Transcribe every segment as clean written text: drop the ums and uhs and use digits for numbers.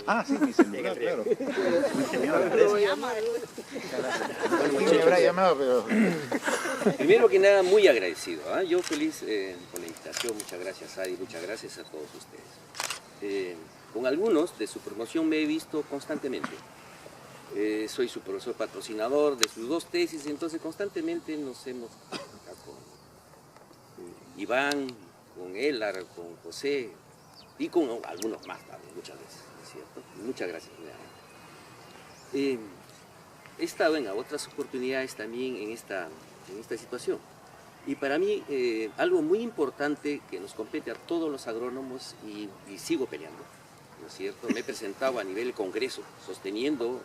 Ah, sí, mi celular, claro. Me habrá llamado, pero... Primero que nada, muy agradecido. Yo feliz por la invitación. Muchas gracias, Adi. Muchas gracias a todos ustedes. Con algunos de su promoción me he visto constantemente. Soy su profesor patrocinador de sus 2 tesis, entonces constantemente nos hemos con Iván, con Elar, con José y con algunos más también, muchas veces, ¿no es cierto? Muchas gracias. He estado en otras oportunidades también en esta situación. Y para mí, algo muy importante que nos compete a todos los agrónomos y sigo peleando, ¿no es cierto? Me he presentado a nivel Congreso sosteniendo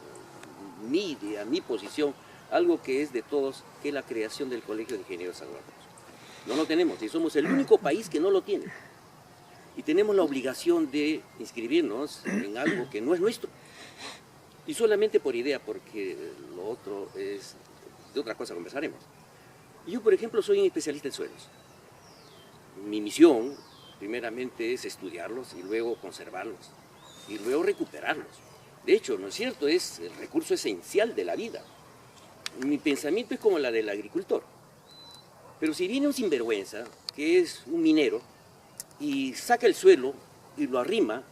mi idea, mi posición, algo que es de todos, que es la creación del Colegio de Ingenieros Agrónomos. No lo tenemos y somos el único país que no lo tiene. Y tenemos la obligación de inscribirnos en algo que no es nuestro. Y solamente por idea, porque lo otro es, de otra cosa conversaremos. Yo, por ejemplo, soy un especialista en suelos. Mi misión, primeramente, es estudiarlos y luego conservarlos y luego recuperarlos. De hecho, ¿no es cierto? Es el recurso esencial de la vida. Mi pensamiento es como la del agricultor. Pero si viene un sinvergüenza, que es un minero, y saca el suelo y lo arrima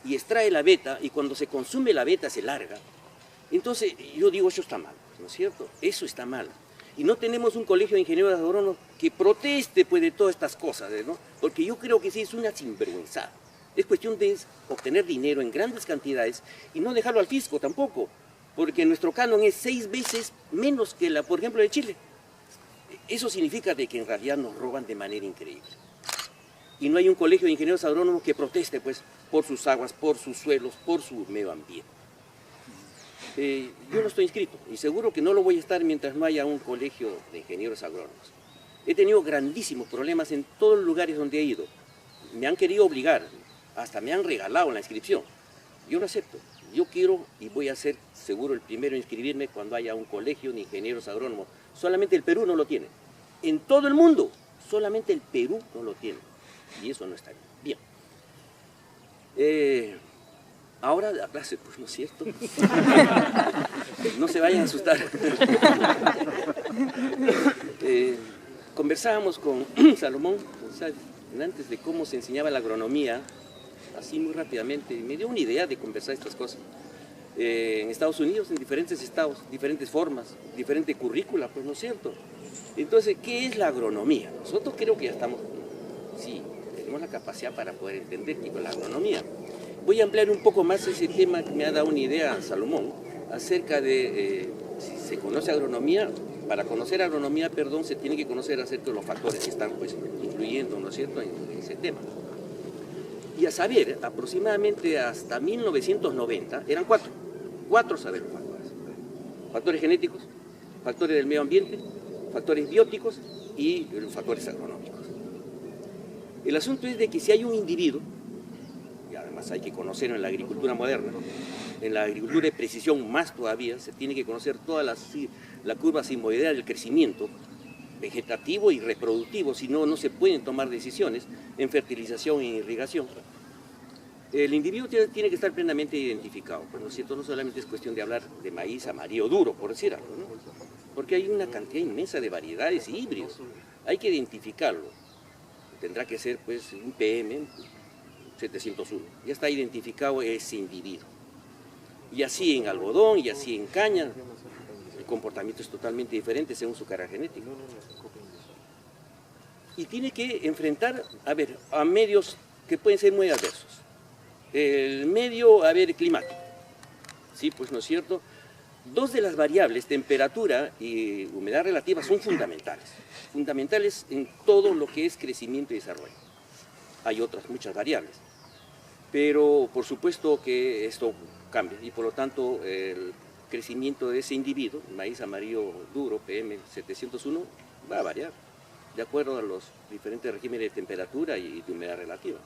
y extrae la veta, y cuando se consume la veta se larga, entonces yo digo, eso está mal, ¿no es cierto? Eso está mal. Y no tenemos un colegio de ingenieros agrónomos que proteste pues, de todas estas cosas, ¿no? Porque yo creo que sí es una sinvergüenza. Es cuestión de obtener dinero en grandes cantidades y no dejarlo al fisco tampoco, porque nuestro canon es 6 veces menos que la, por ejemplo, de Chile. Eso significa de que en realidad nos roban de manera increíble. Y no hay un colegio de ingenieros agrónomos que proteste pues, por sus aguas, por sus suelos, por su medio ambiente. Yo no estoy inscrito y seguro que no lo voy a estar mientras no haya un colegio de ingenieros agrónomos. He tenido grandísimos problemas en todos los lugares donde he ido. Me han querido obligar, hasta me han regalado la inscripción. Yo lo acepto. Yo quiero y voy a ser seguro el primero en inscribirme cuando haya un colegio de ingenieros agrónomos. Solamente el Perú no lo tiene. En todo el mundo, solamente el Perú no lo tiene. Y eso no está bien. Ahora la clase, pues no es cierto. No se vayan a asustar. Conversábamos con Salomón antes de cómo se enseñaba la agronomía, así muy rápidamente, y me dio una idea de conversar estas cosas. En Estados Unidos, en diferentes estados, diferentes formas, diferente currícula, pues no es cierto. Entonces, ¿qué es la agronomía? Nosotros creo que ya estamos, sí, tenemos la capacidad para poder entender qué es la agronomía. Voy a ampliar un poco más ese tema que me ha dado una idea Salomón acerca de si se conoce agronomía. Para conocer agronomía, perdón, se tiene que conocer acerca de los factores que están pues, influyendo, ¿no es cierto?, en ese tema. Y a saber, aproximadamente hasta 1990, eran cuatro saberes factores. Factores genéticos, factores del medio ambiente, factores bióticos y los factores agronómicos. El asunto es de que si hay un individuo, y además hay que conocerlo en la agricultura moderna, en la agricultura de precisión más todavía, se tiene que conocer toda la curva sigmoidal del crecimiento vegetativo y reproductivo, si no, no se pueden tomar decisiones en fertilización e irrigación. El individuo tiene que estar plenamente identificado, pues, ¿no es cierto? No solamente es cuestión de hablar de maíz amarillo duro, por decir algo, ¿no? Porque hay una cantidad inmensa de variedades y híbridos, hay que identificarlo. Tendrá que ser pues un PM 701, ya está identificado ese individuo. Y así en algodón, y así en caña, el comportamiento es totalmente diferente según su carga genética. Y tiene que enfrentar, a medios que pueden ser muy adversos. El medio, climático. Sí, pues no es cierto. Dos de las variables, temperatura y humedad relativa, son fundamentales. Fundamentales en todo lo que es crecimiento y desarrollo. Hay otras muchas variables. Pero por supuesto que esto cambia y por lo tanto el crecimiento de ese individuo, maíz amarillo duro, PM 701, va a variar de acuerdo a los diferentes regímenes de temperatura y de humedad relativa.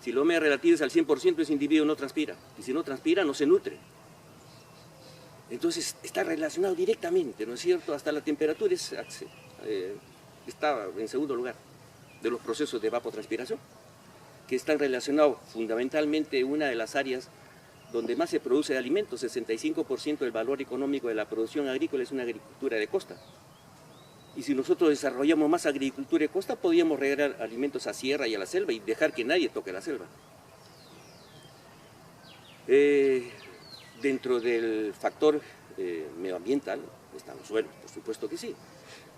Si la humedad relativa es al 100%, ese individuo no transpira, y si no transpira, no se nutre. Entonces está relacionado directamente, ¿no es cierto? Hasta la temperatura está en segundo lugar de los procesos de evapotranspiración, que están relacionados fundamentalmente una de las áreas donde más se produce alimentos, 65% del valor económico de la producción agrícola es una agricultura de costa. Y si nosotros desarrollamos más agricultura de costa, podríamos regar alimentos a sierra y a la selva y dejar que nadie toque la selva. Dentro del factor medioambiental están los suelos, por supuesto que sí.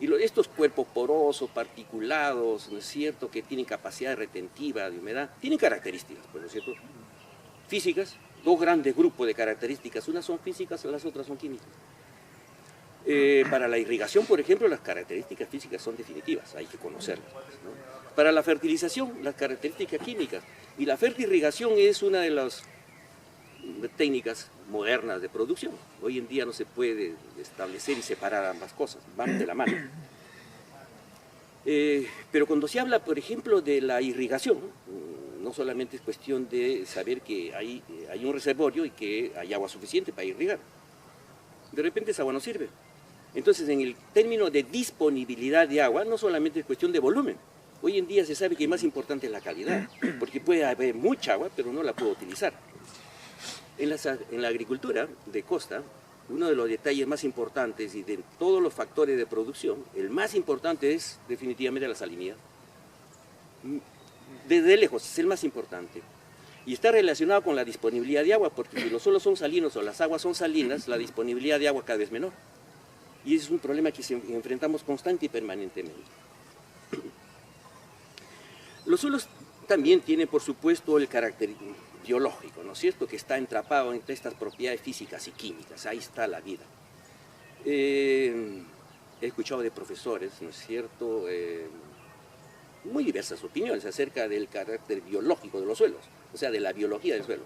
Y estos cuerpos porosos, particulados, ¿no es cierto?, que tienen capacidad retentiva de humedad, tienen características, pues, ¿no es cierto?, físicas, dos grandes grupos de características, unas son físicas, las otras son químicas. Para la irrigación, por ejemplo, las características físicas son definitivas, hay que conocerlas, ¿no? Para la fertilización, las características químicas. Y la fertirrigación es una de las técnicas modernas de producción. Hoy en día no se puede establecer y separar ambas cosas, van de la mano. Pero cuando se habla, por ejemplo, de la irrigación, no solamente es cuestión de saber que hay un reservorio y que hay agua suficiente para irrigar. De repente esa agua no sirve. Entonces, en el término de disponibilidad de agua, no solamente es cuestión de volumen. Hoy en día se sabe que más importante es la calidad, porque puede haber mucha agua, pero no la puedo utilizar. En la agricultura de costa, uno de los detalles más importantes y de todos los factores de producción, el más importante es definitivamente la salinidad. Desde lejos es el más importante. Y está relacionado con la disponibilidad de agua, porque si los suelos son salinos o las aguas son salinas, la disponibilidad de agua cada vez es menor. Y ese es un problema que enfrentamos constante y permanentemente. Los suelos también tienen, por supuesto, el carácter biológico, ¿no es cierto?, que está entrapado entre estas propiedades físicas y químicas, ahí está la vida. He escuchado de profesores, ¿no es cierto?, muy diversas opiniones acerca del carácter biológico de los suelos, o sea, de la biología del suelo.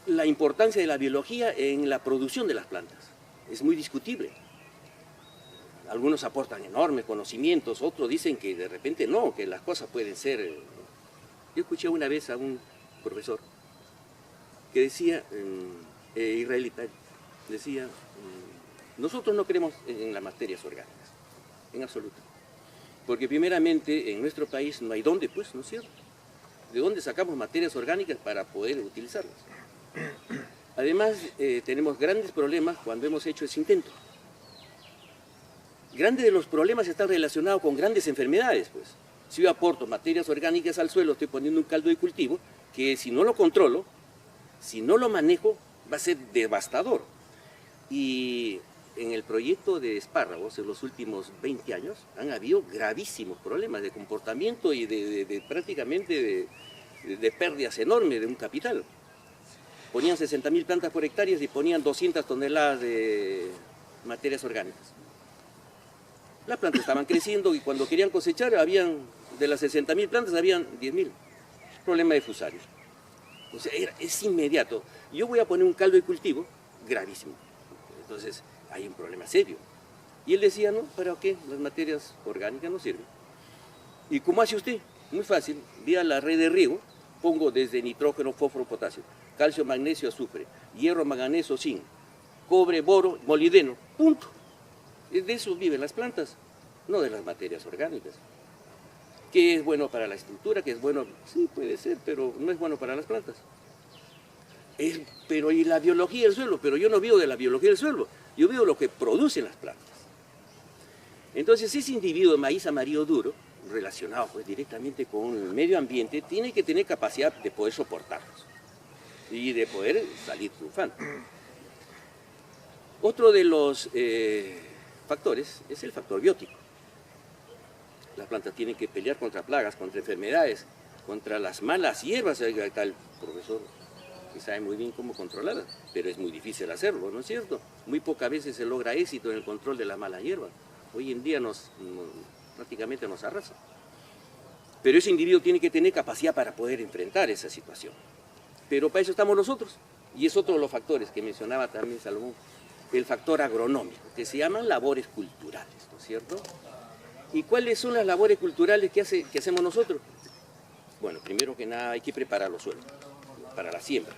La importancia de la biología en la producción de las plantas es muy discutible. Algunos aportan enormes conocimientos, otros dicen que de repente no, que las cosas pueden ser... Yo escuché una vez a un profesor que decía, israelita, decía, nosotros no creemos en las materias orgánicas, en absoluto. Porque primeramente en nuestro país no hay dónde, pues, ¿no es cierto? ¿De dónde sacamos materias orgánicas para poder utilizarlas? Además, tenemos grandes problemas cuando hemos hecho ese intento. Grandes de los problemas están relacionados con grandes enfermedades, pues. Si yo aporto materias orgánicas al suelo, estoy poniendo un caldo de cultivo que si no lo controlo, si no lo manejo, va a ser devastador. Y en el proyecto de espárragos, en los últimos 20 años, han habido gravísimos problemas de comportamiento y prácticamente de pérdidas enormes de un capital. Ponían 60.000 plantas por hectárea y ponían 200 toneladas de materias orgánicas. Las plantas estaban creciendo y cuando querían cosechar, de las 60.000 plantas, habían 10.000. Problema de fusarios. O sea, es inmediato. Yo voy a poner un caldo de cultivo gravísimo. Entonces, hay un problema serio. Y él decía, no, ¿para qué? Las materias orgánicas no sirven. ¿Y cómo hace usted? Muy fácil. Vía la red de riego, pongo desde nitrógeno, fósforo, potasio, calcio, magnesio, azufre, hierro, manganeso, zinc, cobre, boro, molibdeno, punto. De eso viven las plantas, no de las materias orgánicas. ¿Qué es bueno para la estructura? ¿Qué es bueno? Sí, puede ser, pero no es bueno para las plantas. Pero y la biología del suelo, pero yo no vivo de la biología del suelo, yo veo lo que producen las plantas. Entonces ese individuo de maíz amarillo duro, relacionado pues directamente con el medio ambiente, tiene que tener capacidad de poder soportarlos y de poder salir triunfante. Otro de los factores es el factor biótico. Las plantas tienen que pelear contra plagas, contra enfermedades, contra las malas hierbas. Ahí está el profesor que sabe muy bien cómo controlarlas, pero es muy difícil hacerlo, ¿no es cierto? Muy pocas veces se logra éxito en el control de la mala hierba. Hoy en día prácticamente nos arrasa. Pero ese individuo tiene que tener capacidad para poder enfrentar esa situación. Pero para eso estamos nosotros. Y es otro de los factores que mencionaba también Salomón, el factor agronómico, que se llaman labores culturales, ¿no es cierto? ¿Y cuáles son las labores culturales que hacemos nosotros? Bueno, primero que nada hay que preparar los suelos para la siembra.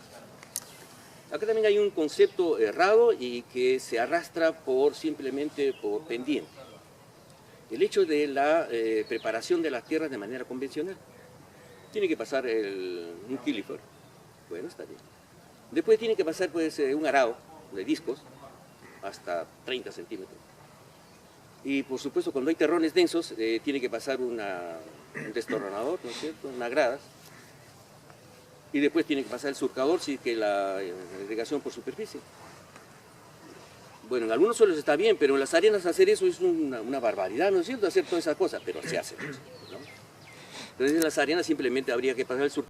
Acá también hay un concepto errado y que se arrastra simplemente por pendiente. El hecho de la preparación de las tierras de manera convencional. Tiene que pasar un kilifer. Bueno, está bien. Después tiene que pasar pues, un arado de discos hasta 30 centímetros. Y por supuesto cuando hay terrones densos tiene que pasar un destornador, ¿no es cierto?, unas gradas. Y después tiene que pasar el surcador, si que la irrigación por superficie. Bueno, en algunos suelos está bien, pero en las arenas hacer eso es una barbaridad, ¿no es cierto?, hacer todas esas cosas, pero se hace, ¿no? Entonces en las arenas simplemente habría que pasar el surcador.